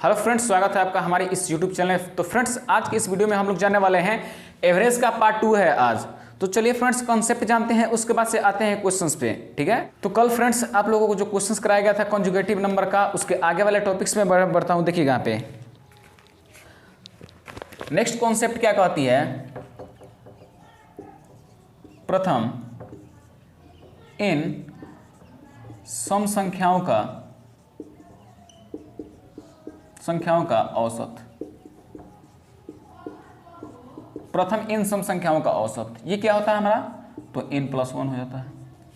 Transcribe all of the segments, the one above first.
Hello friends, स्वागत है आपका हमारे इस यूट्यूब चैनल। तो फ्रेंड्स, आज के इस वीडियो में हम लोग जानने वाले हैं एवरेज का पार्ट 2 है आज। तो चलिए फ्रेंड्स, कॉन्सेप्ट जानते हैं, उसके बाद से आते हैं क्वेश्चंस पे। ठीक है, तो कल फ्रेंड्स आप लोगों को जो क्वेश्चंस कराया गया था कॉन्जुगेटिव नंबर का, उसके आगे वाले टॉपिक्स में बढ़ता हूँ। देखिएगा यहाँ पे नेक्स्ट कॉन्सेप्ट क्या कहती है। प्रथम इन सम संख्याओं का औसत। प्रथम इन सम संख्याओं का औसत, ये क्या होता है हमारा? तो n+1 हो जाता है।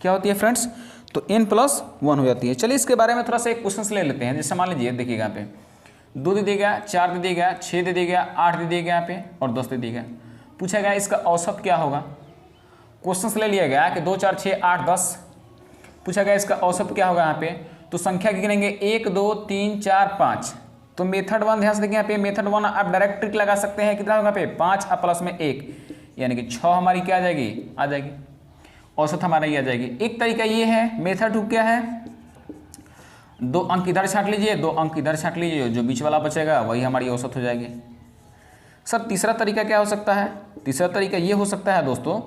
क्या होती है फ्रेंड्स? तो n+1 हो जाती है। चलिए इसके बारे में थोड़ा सा एक क्वेश्चन ले लेते हैं। जैसे मान लीजिए, देखिएगा यहाँ पे 2 दे दिया गया, 4 दे दिया गया, 6 दे दिया गया, 8 दे दिया गया यहाँ पे और 10 दे दिया गया। पूछा गया इसका औसत क्या होगा। क्वेश्चन ले लिया गया कि 2 4 6 8 10। पूछा गया इसका औसत क्या होगा यहाँ पे। तो संख्या गिनेंगे 1 2 3 4 5। तो मेथड 1 ध्यान से देखिए, यहाँ पे मेथड 1 आप डायरेक्ट ट्रिक लगा सकते हैं। कितना होगा पे 5 और प्लस में 1, यानी कि 6 हमारी क्या आ जाएगी, औसत हमारा ये आ जाएगी। एक तरीका ये है। मेथड 2 क्या है? 2 अंक इधर छांट लीजिए, 2 अंक इधर छांट लीजिए, जो बीच वाला बचेगा वही हमारी औसत हो जाएगी। सर तीसरा तरीका क्या हो सकता है? तीसरा तरीका ये हो सकता है दोस्तों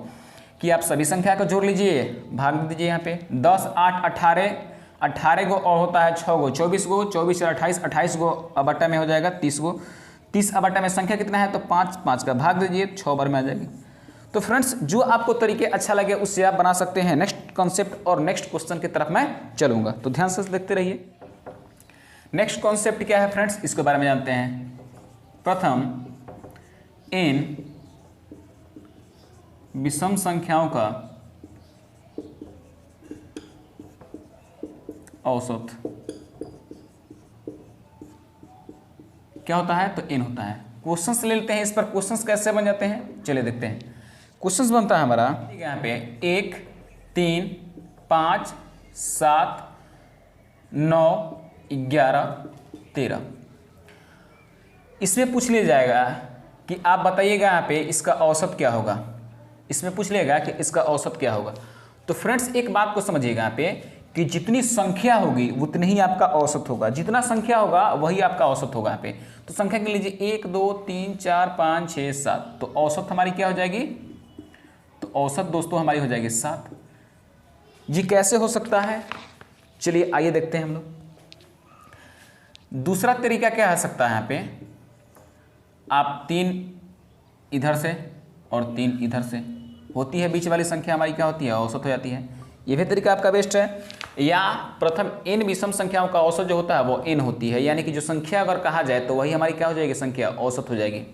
कि आप सभी संख्या को जोड़ लीजिए, भाग दीजिए। यहाँ पे 10 8 18, 18 गो और होता है 6 गो, 24 गो, 24 और 28, 28 गो अबट्टा में हो जाएगा 30 गो। 30 अबट्टा में संख्या कितना है? तो 5, 5 का भाग दीजिए, 6 बार में आ जाएगी। तो फ्रेंड्स, जो आपको तरीके अच्छा लगे उससे आप बना सकते हैं। नेक्स्ट कॉन्सेप्ट और नेक्स्ट क्वेश्चन की तरफ मैं चलूंगा, तो ध्यान से देखते रहिए। नेक्स्ट कॉन्सेप्ट क्या है फ्रेंड्स, इसके बारे में जानते हैं। प्रथम इन विषम संख्याओं का औसत क्या होता है? तो n होता है। क्वेश्चंस ले लेते हैं इस पर। क्वेश्चंस कैसे बन जाते हैं चलिए देखते हैं। क्वेश्चंस बनता है हमारा यहाँ पे 1 3 5 7 9 11 13। इसमें पूछ लिया जाएगा कि आप बताइएगा यहाँ पे इसका औसत क्या होगा। इसमें पूछ लेगा कि इसका औसत क्या होगा। तो फ्रेंड्स, एक बात को समझिएगा यहाँ पे कि जितनी संख्या होगी उतनी ही आपका औसत होगा। जितना संख्या होगा वही आपका औसत होगा। यहाँ पे तो संख्या गिन लीजिए 1 2 3 4 5 6 7। तो औसत हमारी क्या हो जाएगी? तो औसत दोस्तों हमारी हो जाएगी 7। जी कैसे हो सकता है? चलिए आइए देखते हैं हम लोग। दूसरा तरीका क्या हो सकता है? यहाँ पे आप 3 इधर से और 3 इधर से होती है, बीच वाली संख्या हमारी क्या होती है? औसत हो जाती है। ये भी तरीका आपका बेस्ट है। या प्रथम इन विषम संख्याओं का औसत जो होता है वो n होती है, यानी कि जो संख्या अगर कहा जाए तो वही हमारी क्या हो जाएगी? संख्या औसत हो जाएगी।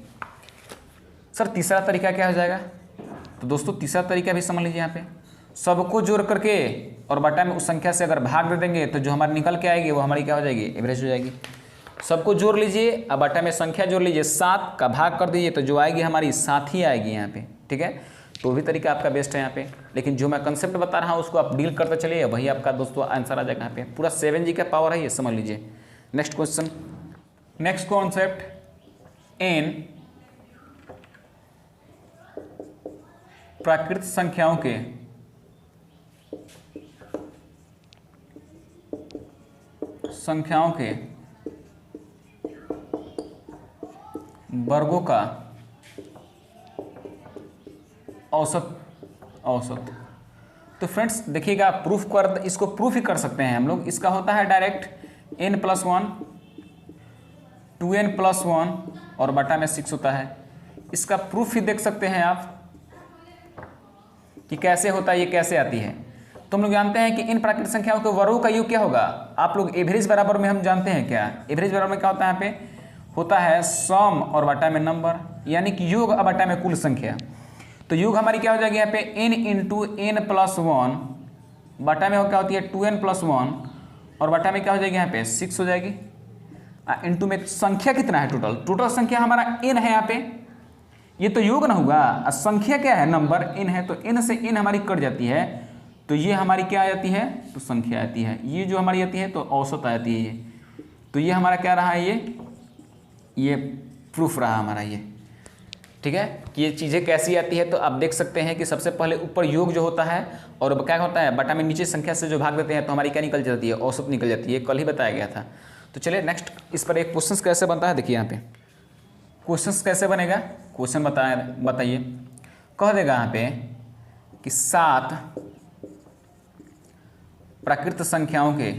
सर तीसरा तरीका क्या हो जाएगा? तो दोस्तों तीसरा तरीका भी समझ लीजिए। यहाँ पे सबको जोड़ करके और बटा में उस संख्या से अगर भाग दे देंगे तो जो हमारी निकल के आएगी वो हमारी क्या हो जाएगी? एवरेज हो जाएगी। सबको जोड़ लीजिए और बटा में संख्या जोड़ लीजिए, 7 का भाग कर दीजिए तो जो आएगी हमारी 7 ही आएगी यहाँ पे। ठीक है, तो भी तरीका आपका बेस्ट है यहाँ पे। लेकिन जो मैं कंसेप्ट बता रहा हूँ उसको आप डील करते चलिए, वही आपका दोस्तों आंसर आ जाएगा। यहाँ पे पूरा 7G का पावर है, ये समझ लीजिए। नेक्स्ट क्वेश्चन, नेक्स्ट कॉन्सेप्ट, इन प्राकृत संख्याओं के वर्गों का औसत। तो फ्रेंड्स देखिएगा, इसको प्रूफ ही कर सकते हैं हम लोग। इसका होता है डायरेक्ट n+1 2n+1 और बटा में 6 होता है। इसका प्रूफ ही देख सकते हैं आप कि कैसे होता है, ये कैसे आती है। तो हम लोग जानते हैं कि इन प्राकृतिक संख्याओं के वर्गों का योग क्या होगा। आप लोग एवरेज बराबर में हम जानते हैं क्या? एवरेज बराबर में क्या होता है? यहाँ पे होता है सम और बटा में नंबर, यानी कि योग और बटा में कुल संख्या। तो योग हमारी क्या हो जाएगी यहाँ पे n × n+1, बटा में क्या होती है 2n+1 और बटा में क्या हो जाएगी यहाँ पे 6 हो जाएगी। इंटू में संख्या कितना है? टोटल संख्या हमारा n है यहाँ पे। ये तो योग ना होगा, संख्या क्या है? नंबर n है। तो n से n हमारी कट जाती है, तो ये हमारी क्या आ जाती है? तो संख्या आती है। ये जो हमारी आती है तो औसत आ जाती है ये। तो ये हमारा क्या रहा है? ये प्रूफ रहा हमारा ये। ठीक है, कि ये चीज़ें कैसी आती है। तो आप देख सकते हैं कि सबसे पहले ऊपर योग जो होता है और क्या होता है बटा में नीचे संख्या से जो भाग देते हैं तो हमारी क्या निकल जाती है? औसत निकल जाती है। कल ही बताया गया था। तो चलिए नेक्स्ट इस पर एक क्वेश्चन कैसे बनता है देखिए यहाँ पे क्वेश्चन कैसे बनेगा। क्वेश्चन बताइए। कह देगा यहाँ पे कि 7 प्राकृत संख्याओं के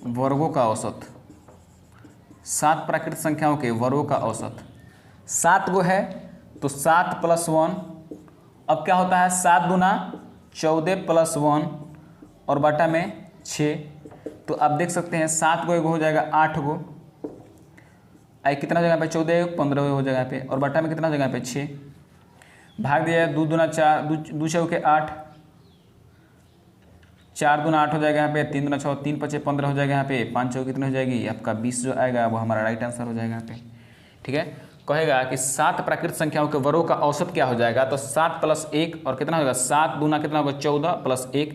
वर्गों का औसत, 7 प्राकृत संख्याओं के वर्गों का औसत 7 गो है तो 7 + 1, अब क्या होता है 7 दूना 14 + 1 और बटा में 6, तो आप देख सकते हैं 7 गो एगो हो जाएगा 8 गो, आई कितना जगह पे 14 15 हो जगह पे और बटा में कितना जगह पे 6, भाग दिया 2 दूना 4 2 चौके 8, 4 दूना 8 हो जाएगा यहाँ पे, 3 दूना 6 3 5 15 हो जाएगा यहाँ पे, 5 चौके कितनी हो जाएगी आपका 20 जो आएगा वो हमारा राइट आंसर हो जाएगा यहाँ पे। ठीक है, कहेगा कि 7 प्राकृत संख्याओं के वर्गों का औसत क्या हो जाएगा, तो 7 + 1 और कितना होगा 7 दूना कितना होगा 14 + 1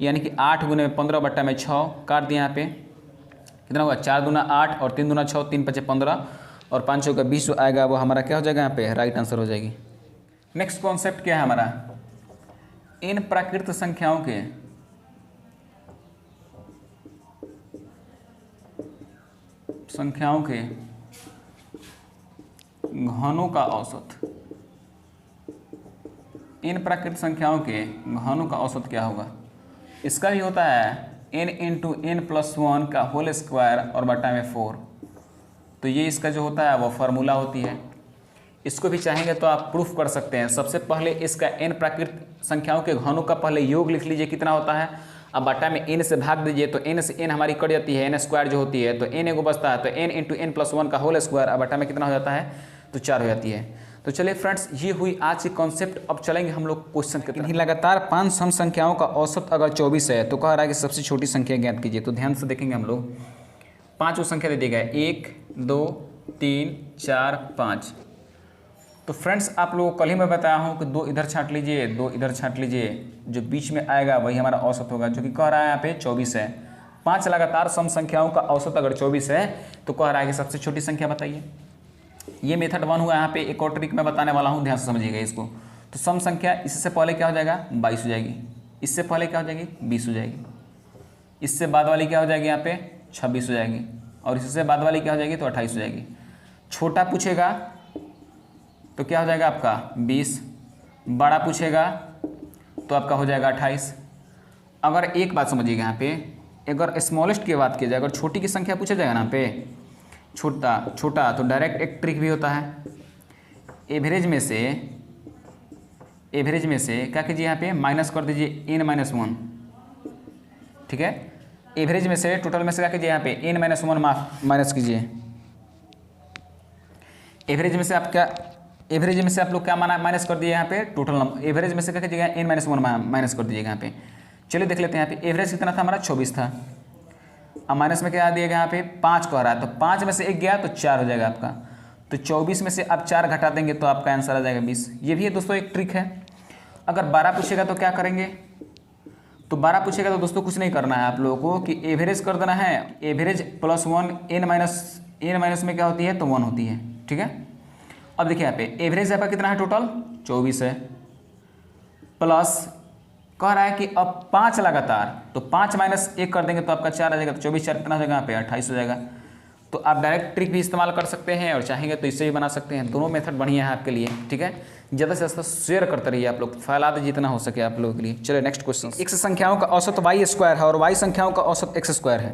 यानी कि 8 गुने 15 बट्टा में 6 काट दिया यहाँ पे, कितना होगा 4 दूना 8 और 3 दूना 6 3 5 15 और 5 चौका 20 आएगा वो हमारा क्या हो जाएगा यहाँ पे राइट आंसर हो जाएगी। नेक्स्ट कॉन्सेप्ट क्या है हमारा, इन प्राकृत संख्याओं के घनों का औसत, इन प्राकृत संख्याओं के घनों का औसत क्या होगा। इसका भी होता है n × n+1 का होल स्क्वायर और बटा में 4, तो ये इसका जो होता है वो फार्मूला होती है। इसको भी चाहेंगे तो आप प्रूफ कर सकते हैं। सबसे पहले इसका n प्राकृत संख्याओं के घनों का पहले योग लिख लीजिए कितना होता है, अब बटा में n से भाग दीजिए तो n से n हमारी कट जाती है, n स्क्वायर जो होती है तो n एगो बचता है, तो n × n+1 का होल स्क्वायर अब बटा में कितना हो जाता है तो 4 हो जाती है। तो चलिए फ्रेंड्स ये हुई आज की कॉन्सेप्ट। अब चलेंगे हम लोग क्वेश्चन के तरफ। लगातार 5 सम संख्याओं का औसत अगर 24 है तो कह रहा है कि सबसे छोटी संख्या ज्ञात कीजिए। तो ध्यान से देखेंगे हम लोग, 5 संख्या दे दी गई 1 2 3 4 5। तो फ्रेंड्स आप लोगों को कल ही मैं बताया हूँ कि 2 इधर छांट लीजिए 2 इधर छांट लीजिए, जो बीच में आएगा वही हमारा औसत होगा, जो कि कह रहा है यहाँ पे 24 है। 5 लगातार सम संख्याओं का औसत अगर 24 है तो कह रहा है कि सबसे छोटी संख्या बताइए। ये मेथड 1 हुआ। यहाँ पे एक और ट्रिक मैं बताने वाला हूँ, ध्यान से समझिएगा इसको। तो सम संख्या इससे पहले क्या हो जाएगा 22 हो जाएगी, इससे पहले क्या हो जाएगी 20 हो जाएगी, इससे बाद वाली क्या हो जाएगी यहाँ पे 26 हो जाएगी और इससे बाद वाली क्या हो जाएगी तो 28 हो जाएगी। छोटा पूछेगा तो क्या हो जाएगा आपका 20, बड़ा पूछेगा तो आपका हो जाएगा 28। अगर एक बात समझिएगा यहाँ पे, अगर स्मॉलेस्ट की बात की जाए, अगर छोटी की संख्या पूछा जाएगा ना पे छोटा तो डायरेक्ट एक ट्रिक भी होता है। एवरेज में से क्या कीजिए यहाँ पे माइनस कर दीजिए n-1, ठीक है। एवरेज में से टोटल में से क्या कीजिए यहाँ पे n-1 माइनस कीजिए। एवरेज में से आप लोग क्या माइनस कर दिए यहाँ पे टोटल नंबर। एवरेज में से क्या कीजिएगा n-1 माइनस कर दीजिएगा यहाँ पे। चलिए देख लेते हैं यहाँ पे एवरेज कितना था हमारा 24 था, अब माइनस में क्या दिएगा यहाँ पे 5 कह रहा है, तो 5 में से 1 गया तो 4 हो जाएगा आपका। तो 24 में से आप 4 घटा देंगे तो आपका आंसर आ जाएगा 20। ये भी है दोस्तों एक ट्रिक है। अगर 12 पूछेगा तो क्या करेंगे, तो 12 पूछेगा तो दोस्तों कुछ नहीं करना है आप लोगों को कि एवरेज कर देना है। एवरेज +1 n- में क्या होती है तो 1 होती है, ठीक है। अब देखिए यहाँ पे एवरेज आपका कितना है टोटल 24 है, प्लस कह रहा है कि अब 5 लगातार, तो 5 - 1 कर देंगे तो आपका 4 आ जाएगा, तो 24 4 कितना हो जाएगा यहाँ पे 28 हो जाएगा। तो आप डायरेक्ट ट्रिक भी इस्तेमाल कर सकते हैं और चाहेंगे तो इससे भी बना सकते हैं। दोनों मेथड बढ़िया है आपके लिए, ठीक है। ज़्यादा से ज़्यादा शेयर करते रहिए आप लोग, फैला दीजिए जितना हो सके आप लोगों के लिए। चलिए नेक्स्ट क्वेश्चन। x संख्याओं का औसत y² है और y संख्याओं का औसत x² है,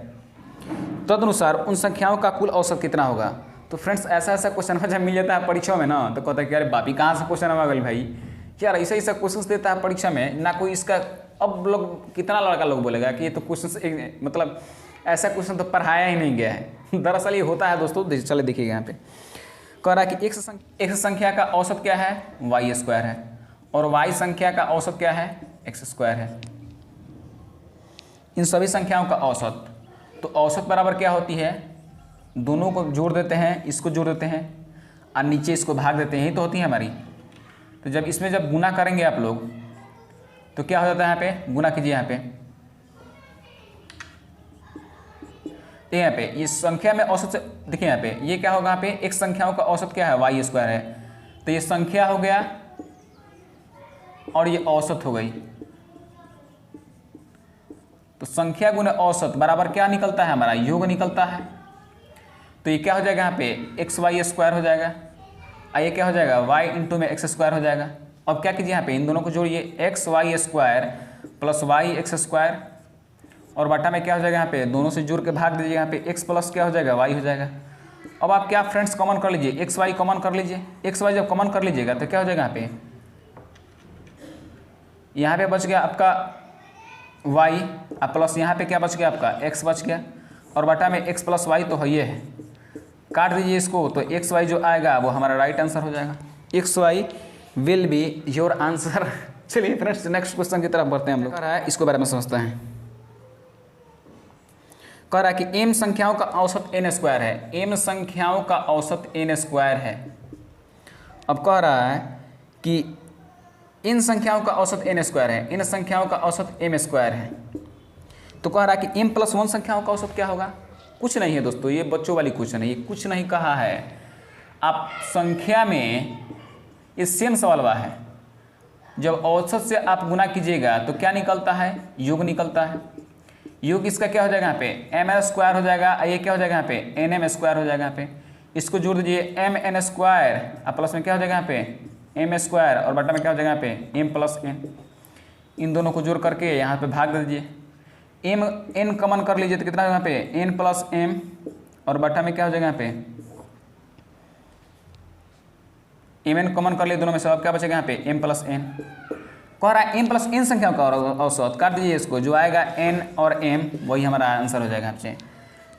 तदनुसार उन संख्याओं का कुल औसत कितना होगा। तो फ्रेंड्स ऐसा क्वेश्चन जब मिल जाता है परीक्षा में ना, तो कहता है कि अरे बापी कहाँ से क्वेश्चन आ गए भाई, यार ऐसा क्वेश्चन देता है परीक्षा में ना कोई इसका। अब लोग कितना लड़का लोग बोलेगा कि ये तो क्वेश्चन मतलब ऐसा क्वेश्चन तो पढ़ाया ही नहीं गया है। दरअसल ये होता है दोस्तों, चले देखिएगा यहाँ पे कह रहा है कि x संख्या का औसत क्या है y² है और y संख्या का औसत क्या है x² है। इन सभी संख्याओं का औसत, तो औसत बराबर क्या होती है, दोनों को जोड़ देते हैं, इसको जोड़ देते हैं और नीचे इसको भाग देते हैं, यही तो होती है हमारी। तो जब इसमें जब गुना करेंगे आप लोग तो क्या हो जाता है, यहाँ पे गुना कीजिए यहाँ पे, तो यहाँ पे ये संख्या में औसत से देखिए यहाँ पे ये क्या होगा, यहाँ पे x संख्याओं का औसत क्या है y² है, तो ये संख्या हो गया और ये औसत हो गई। तो संख्या गुने औसत बराबर क्या निकलता है हमारा, योग निकलता है। तो ये क्या हो जाएगा यहाँ पे एक्स वाई स्क्वायर हो जाएगा, और ये क्या हो जाएगा वाई इंटू में एक्स स्क्वायर हो जाएगा। अब क्या कीजिए यहाँ पे इन दोनों को जोड़िए, X Y square plus Y X square, और बटा में क्या हो जाएगा यहाँ पे दोनों से जोड़ के भाग दीजिए, यहाँ पे एक्स प्लस क्या हो जाएगा वाई हो जाएगा। अब आप क्या फ्रेंड्स कॉमन कर लीजिए, एक्स वाई कॉमन कर लीजिए। एक्स वाई जब कॉमन कर लीजिएगा तो क्या हो जाएगा यहाँ पे बच गया आपका वाई, प्लस यहाँ पे क्या बच गया आपका एक्स बच गया, और बटा में एक्स प्लस वाई तो है ये है, काट दीजिए इसको, तो एक्स वाई जो आएगा वो हमारा राइट आंसर हो जाएगा। X Y will be your answer. चलिए फ्रेंड्स नेक्स्ट क्वेश्चन की तरफ बढ़ते हैं हम लोग। कह रहा है इसको बारे में समझते हैं। कह रहा है कि एम संख्याओं का औसत एन स्क्वायर है, एम संख्याओं का औसत एन स्क्वायर है। अब कह रहा है कि इन संख्याओं का औसत एन स्क्वायर है, इन संख्याओं का औसत एम स्क्वायर है। तो कह रहा है कि एम प्लस 1 संख्याओं का औसत क्या होगा। कुछ नहीं है दोस्तों, ये बच्चों वाली क्वेश्चन है, ये कुछ नहीं कहा है। आप संख्या में ये सेम सवाल हुआ है, जब औसत से आप गुना कीजिएगा तो क्या निकलता है, योग निकलता है। योग इसका क्या हो जाएगा यहाँ पे एम एन स्क्वायर हो जाएगा, ये क्या हो जाएगा यहाँ पे एन एम स्क्वायर हो जाएगा। यहाँ पे इसको जोड़ दीजिए एम एन स्क्वायर, प्लस में क्या हो जाएगा यहाँ पे एम स्क्वायर, और बटा में क्या हो जाएगा यहाँ पे एम प्लस एन। इन दोनों को जोड़ करके यहाँ पे भाग दे दीजिए, एम एन कॉमन कर लीजिए तो कितना यहाँ पे एन प्लस एम, और बटा में क्या हो जाएगा यहाँ पे एम एन कॉमन कर लिए दोनों में से, अब क्या बचेगा यहाँ पे एम प्लस एन। कह रहा है एम प्लस एन संख्याओं का औसत, काट दीजिए इसको, जो आएगा एन और एम वही हमारा आंसर हो जाएगा। आपसे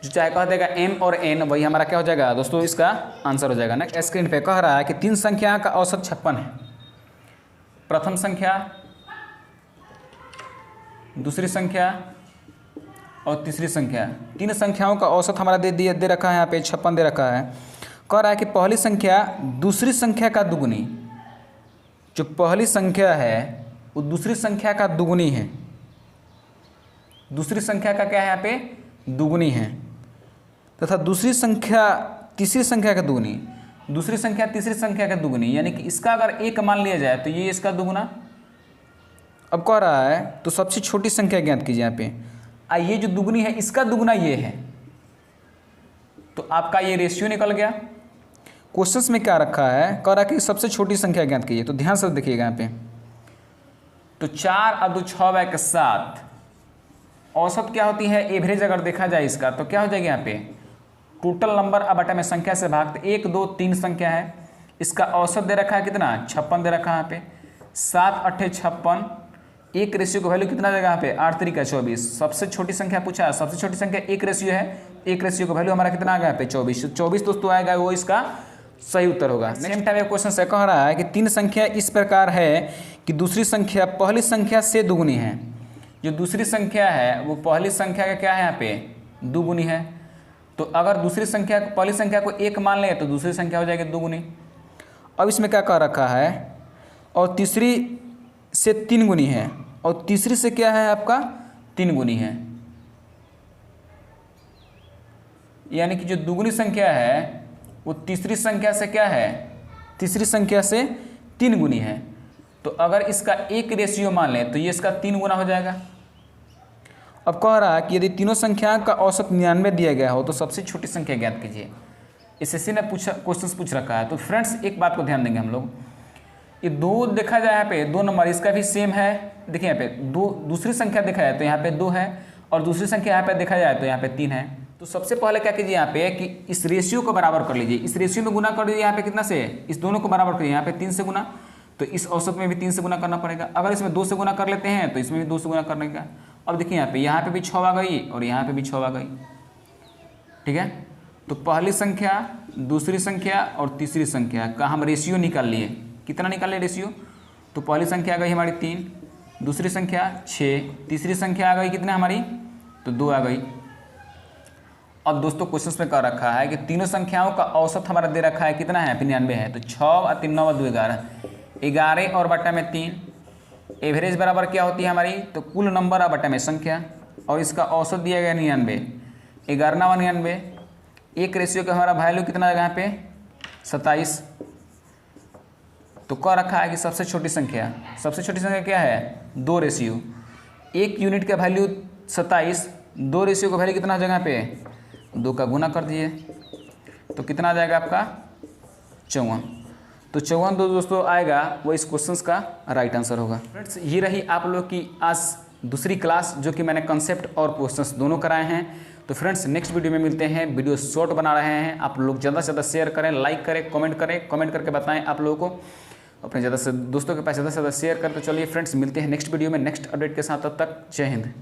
जो चाहे कह देगा एम और एन वही हमारा क्या हो जाएगा दोस्तों, इसका आंसर हो जाएगा। नेक्स्ट स्क्रीन पे कह रहा है कि 3 संख्या का औसत 56 है। प्रथम संख्या, दूसरी संख्या और तीसरी संख्या, 3 संख्याओं का औसत हमारा दे रखा है यहाँ पे 56 दे रखा है। कह रहा है कि पहली संख्या दूसरी संख्या का दुगुनी, जो पहली संख्या है वो दूसरी संख्या का दुगुनी है। दूसरी संख्या का क्या है यहाँ पे दुगुनी है, तथा दूसरी संख्या तीसरी संख्या का दुगुनी, दूसरी संख्या तीसरी संख्या का दुगुनी, यानी कि इसका अगर एक मान लिया जाए तो ये इसका दुगुना। अब कह रहा है तो सबसे छोटी संख्या ज्ञात कीजिए यहाँ पे, ये जो दुगुनी है इसका दुगुना ये है, तो आपका ये रेशियो निकल गया। क्वेश्चंस में क्या रखा है, कह रहा है कि सबसे छोटी संख्या ज्ञात कीजिए, तो ध्यान से देखिएगा यहाँ पे। तो 4 और 2 6 के साथ औसत क्या होती है, एवरेज अगर देखा जाए इसका तो क्या हो जाएगा यहाँ पे टोटल नंबर अब बटा में संख्या से भाग, 1 2 3 संख्या है, इसका औसत दे रखा है कितना 56 दे रखा है यहाँ पे। 7 8 56, एक रेशियो का वैल्यू कितना देगा यहाँ पे 8 3 24। सबसे छोटी संख्या पूछा है, सबसे छोटी संख्या एक रेशियो है, एक रेशियो का वैल्यू हमारा कितना आ गया यहाँ पे 24। 24 दोस्तों आएगा, वो इसका सही उत्तर होगा। सेम टाइप का क्वेश्चन से कह रहा है कि 3 संख्या इस प्रकार है कि दूसरी संख्या पहली संख्या से दुगुनी है। जो दूसरी संख्या है वो पहली संख्या का क्या है यहाँ पे दुगुनी है। तो अगर दूसरी संख्या पहली संख्या को 1 मान लें तो दूसरी संख्या हो जाएगी दुगुनी। अब इसमें क्या कह रखा है, और तीसरी से 3 गुनी है, और तीसरी से क्या है आपका 3 गुनी है, यानी कि जो दुगुनी संख्या है वो तीसरी संख्या से क्या है, तीसरी संख्या से 3 गुनी है। तो अगर इसका एक रेशियो मान लें तो ये इसका 3 गुना हो जाएगा। अब कह रहा है कि यदि तीनों संख्या का औसत 99 दिया गया हो तो सबसे छोटी संख्या ज्ञात कीजिए। एसएससी ने क्वेश्चन पूछ रखा है। तो फ्रेंड्स एक बात को ध्यान देंगे हम लोग, ये 2 देखा जाए यहाँ पे 2 नंबर इसका भी सेम है। देखिए यहाँ पे 2 दूसरी संख्या देखा जाए तो यहाँ पे 2 है, और दूसरी संख्या यहाँ पे देखा जाए तो यहाँ पे 3 है। तो सबसे पहले क्या कीजिए यहाँ पे कि इस रेशियो को बराबर कर लीजिए, इस रेशियो में गुना कर दीजिए यहाँ पे कितना से, इस दोनों को बराबर करिए, यहाँ पे 3 से गुना, तो इस औसत में भी 3 से गुना करना पड़ेगा। अगर इसमें 2 से गुना कर लेते हैं तो इसमें भी 2 से गुना करने का। अब देखिए यहाँ पे भी 6 आ गई और यहाँ पे भी 6 आ गई, ठीक है। तो पहली संख्या, दूसरी संख्या और तीसरी संख्या का हम रेशियो निकाल लिए। कितना निकाल लिए रेशियो, तो पहली संख्या आ गई हमारी 3, दूसरी संख्या 6, तीसरी संख्या आ गई कितना हमारी, तो 2 आ गई। अब दोस्तों क्वेश्चन में कह रखा है कि तीनों संख्याओं का औसत हमारा दे रखा है कितना है 99 है। तो 6 और 3 9 2 11, 11 और बटा में 3, एवरेज बराबर क्या होती है हमारी, तो कुल नंबर और बटा में संख्या, और इसका औसत दिया गया 99, 11 और 99, एक रेशियो का हमारा वैल्यू कितना आएगा यहाँ पे 27। तो क्या रखा है कि सबसे छोटी संख्या क्या है 2 रेशियो, 1 यूनिट का वैल्यू 27, 2 रेशियो का वैल्यू कितना जगह पे 2 का गुना कर दिए तो कितना आ जाएगा आपका 54। तो 54 दोस्तों आएगा वो इस क्वेश्चन का राइट आंसर होगा। फ्रेंड्स ये रही आप लोग की आज दूसरी क्लास जो कि मैंने कंसेप्ट और क्वेश्चंस दोनों कराए हैं। तो फ्रेंड्स नेक्स्ट वीडियो में मिलते हैं। वीडियो शॉर्ट बना रहे हैं, आप लोग ज़्यादा से ज़्यादा शेयर करें, लाइक करें, कमेंट करके बताएं आप लोगों को अपने ज़्यादा से दोस्तों के पास ज़्यादा से ज़्यादा शेयर करें। तो चलिए फ्रेंड्स मिलते हैं नेक्स्ट वीडियो में नेक्स्ट अपडेट के साथ, तब तक जय हिंद।